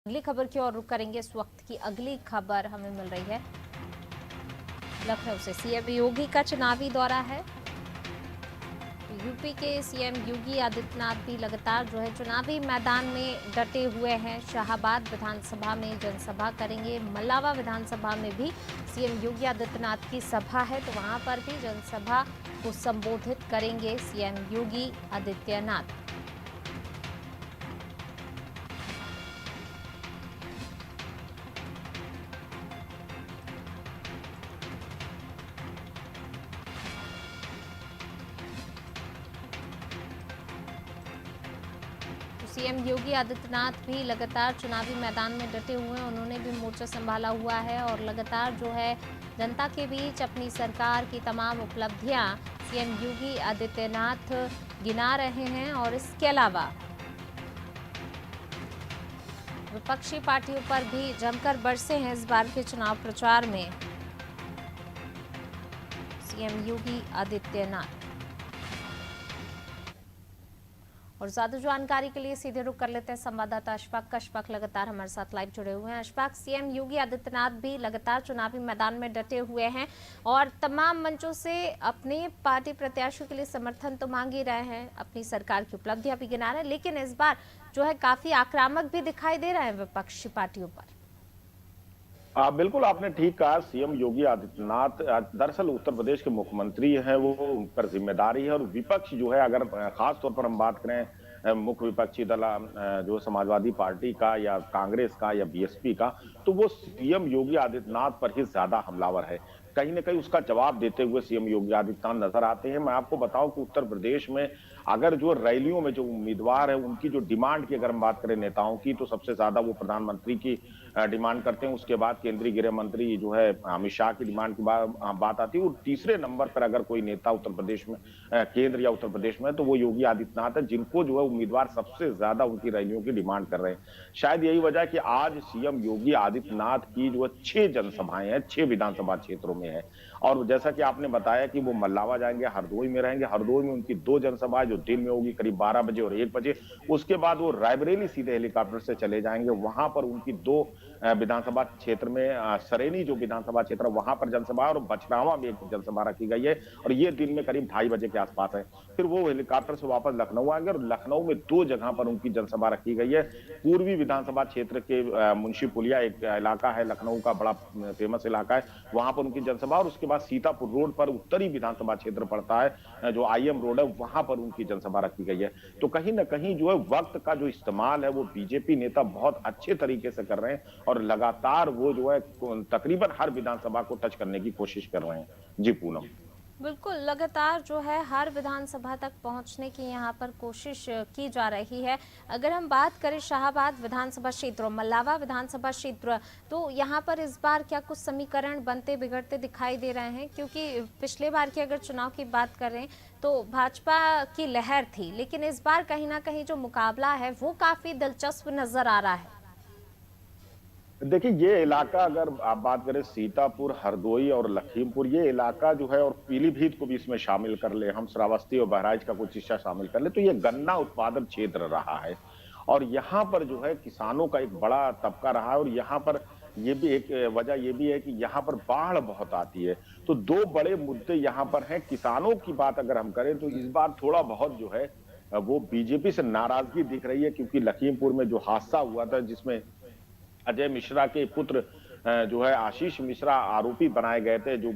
अगली खबर की ओर रुख करेंगे। इस वक्त की अगली खबर हमें मिल रही है लखनऊ से। सीएम योगी का चुनावी दौरा है। यूपी के सीएम योगी आदित्यनाथ भी लगातार चुनावी मैदान में डटे हुए हैं। शाहाबाद विधानसभा में जनसभा करेंगे। मल्लावा विधानसभा में भी सीएम योगी आदित्यनाथ की सभा है, तो वहां पर भी जनसभा को संबोधित करेंगे सीएम योगी आदित्यनाथ। सीएम योगी आदित्यनाथ भी लगातार चुनावी मैदान में डटे हुए हैं। उन्होंने भी मोर्चा संभाला हुआ है और लगातार जनता के बीच अपनी सरकार की तमाम उपलब्धियां सीएम योगी आदित्यनाथ गिना रहे हैं। और इसके अलावा विपक्षी पार्टियों पर भी जमकर बरसे हैं इस बार के चुनाव प्रचार में सीएम योगी आदित्यनाथ। और ज्यादा जानकारी के लिए सीधे रुख कर लेते हैं संवाददाता अशफाक। अशफाक लगातार हमारे साथ लाइव जुड़े हुए हैं। अशफाक, सीएम योगी आदित्यनाथ भी लगातार चुनावी मैदान में डटे हुए हैं और तमाम मंचों से अपने पार्टी प्रत्याशियों के लिए समर्थन तो मांग ही रहे हैं, अपनी सरकार की उपलब्धियां भी गिना रहे हैं, लेकिन इस बार काफी आक्रामक भी दिखाई दे रहे हैं विपक्षी पार्टियों पर। बिल्कुल आपने ठीक कहा। सीएम योगी आदित्यनाथ दरअसल उत्तर प्रदेश के मुख्यमंत्री हैं, वो उन पर जिम्मेदारी है। और विपक्ष जो है, अगर खास तौर पर हम बात करें मुख्य विपक्षी दल जो समाजवादी पार्टी का या कांग्रेस का या बीएसपी का, तो वो सीएम योगी आदित्यनाथ पर ही ज्यादा हमलावर है। कहीं ना कहीं उसका जवाब देते हुए सीएम योगी आदित्यनाथ नजर आते हैं। मैं आपको बताऊं कि उत्तर प्रदेश में अगर जो रैलियों में जो उम्मीदवार है, उनकी जो डिमांड की अगर हम बात करें नेताओं की, तो सबसे ज्यादा वो प्रधानमंत्री की डिमांड करते हैं। उसके बाद केंद्रीय गृह मंत्री जो है अमित शाह की डिमांड की बात आती है। और तीसरे नंबर पर अगर कोई नेता उत्तर प्रदेश में केंद्र या उत्तर प्रदेश में, तो वो योगी आदित्यनाथ है, जिनको जो है उम्मीदवार सबसे ज्यादा उनकी रैलियों की डिमांड कर रहे हैं। शायद यही वजह है कि आज सीएम योगी आदित्यनाथ की जो 6 जनसभाएं हैं, 6 विधानसभा क्षेत्रों में है। और जैसा कि आपने बताया कि वो मल्लावा जाएंगे, हरदोई में रहेंगे। हरदोई में उनकी 2 जनसभाएं जो दिन में होगी करीब 12 बजे और 1 बजे। उसके बाद वो रायबरेली सीधे हेलीकॉप्टर से चले जाएंगे। वहां पर उनकी 2 विधानसभा क्षेत्र में सरेनी जो विधानसभा क्षेत्र है वहां पर जनसभा और बछरावा में एक जनसभा रखी गई है। और ये दिन में करीब 2:30 बजे के आसपास है। फिर वो हेलीकॉप्टर से वापस लखनऊ आएंगे और लखनऊ में 2 जगह पर उनकी जनसभा रखी गई है। पूर्वी विधानसभा क्षेत्र के मुंशी पुलिया एक इलाका है, लखनऊ का बड़ा फेमस इलाका है, वहां पर उनकी जनसभा। और उसके बाद सीतापुर रोड पर उत्तरी विधानसभा क्षेत्र पड़ता है, जो आईएम रोड है, वहां पर उनकी जनसभा रखी गई है। तो कहीं ना कहीं जो है वक्त का जो इस्तेमाल है वो बीजेपी नेता बहुत अच्छे तरीके से कर रहे हैं। और लगातार वो जो है तकरीबन हर विधानसभा को टच करने की कोशिश कर रहे हैं। जी पूनम। बिल्कुल, लगातार हर विधानसभा तक पहुंचने की यहाँ पर कोशिश की जा रही है। अगर हम बात करें शाहाबाद विधानसभा क्षेत्र और मल्लावा विधानसभा क्षेत्र, तो यहाँ पर इस बार क्या कुछ समीकरण बनते बिगड़ते दिखाई दे रहे हैं? क्योंकि पिछले बार की अगर चुनाव की बात करें तो भाजपा की लहर थी, लेकिन इस बार कहीं ना कहीं जो मुकाबला है वो काफी दिलचस्प नजर आ रहा है। देखिए, ये इलाका अगर आप बात करें सीतापुर, हरदोई और लखीमपुर, ये इलाका जो है, और पीलीभीत को भी इसमें शामिल कर ले हम, श्रावस्ती और बहराइच का कुछ हिस्सा शामिल कर ले, तो ये गन्ना उत्पादन क्षेत्र रहा है। और यहाँ पर जो है किसानों का एक बड़ा तबका रहा है। और यहाँ पर ये भी एक वजह ये भी है कि यहाँ पर बाढ़ बहुत आती है। तो 2 बड़े मुद्दे यहाँ पर हैं। किसानों की बात अगर हम करें तो इस बार थोड़ा बहुत जो है वो बीजेपी से नाराजगी दिख रही है, क्योंकि लखीमपुर में जो हादसा हुआ था, जिसमें अजय मिश्रा के पुत्र जो है आशीष मिश्रा आरोपी बनाए गए थे, जो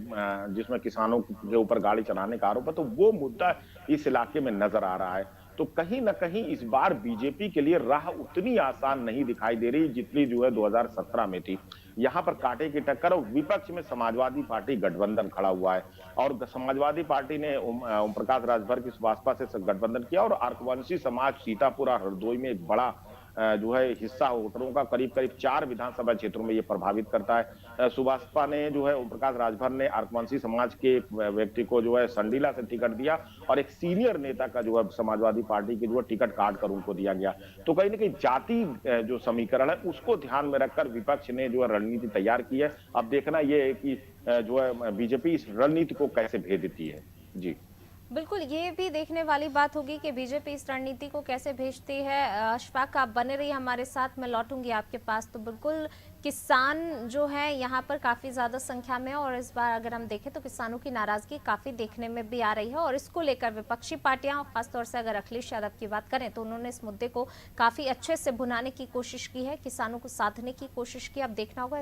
जिसमें किसानों के ऊपर गाड़ी चलाने का आरोप है, तो वो मुद्दा इस इलाके में नजर आ रहा है। तो कहीं ना कहीं इस बार बीजेपी के लिए राह उतनी आसान नहीं दिखाई दे रही जितनी जो है 2017 में थी। यहाँ पर कांटे की टक्कर, और विपक्ष में समाजवादी पार्टी गठबंधन खड़ा हुआ है। और समाजवादी पार्टी ने ओम प्रकाश राजभर की सुभाषपा से गठबंधन किया। और आर्कवंशी समाज सीतापुर और हरदोई में एक बड़ा जो है हिस्सा वोटरों का, करीब करीब 4 विधानसभा क्षेत्रों में ये प्रभावित करता है। सुभाषपा ने जो है ओम प्रकाश राजभर ने आर्कवंशी समाज के एक व्यक्ति को जो है संडीला से टिकट दिया, और एक सीनियर नेता का जो है समाजवादी पार्टी के जो है टिकट काट कर उनको दिया गया। तो कहीं ना कहीं जाति जो समीकरण है उसको ध्यान में रखकर विपक्ष ने जो है रणनीति तैयार की है। अब देखना यह है कि जो है बीजेपी इस रणनीति को कैसे भेद देती है। जी बिल्कुल, ये भी देखने वाली बात होगी कि बीजेपी इस रणनीति को कैसे भेजती है। अशफाक, आप बने रहिए हमारे साथ, मैं लौटूंगी आपके पास। तो बिल्कुल किसान जो है यहाँ पर काफ़ी ज़्यादा संख्या में है, और इस बार अगर हम देखें तो किसानों की नाराज़गी काफ़ी देखने में भी आ रही है, और इसको लेकर विपक्षी पार्टियां, खासतौर से अगर अखिलेश यादव की बात करें तो उन्होंने इस मुद्दे को काफ़ी अच्छे से भुनाने की कोशिश की है, किसानों को साधने की कोशिश की। अब देखना होगा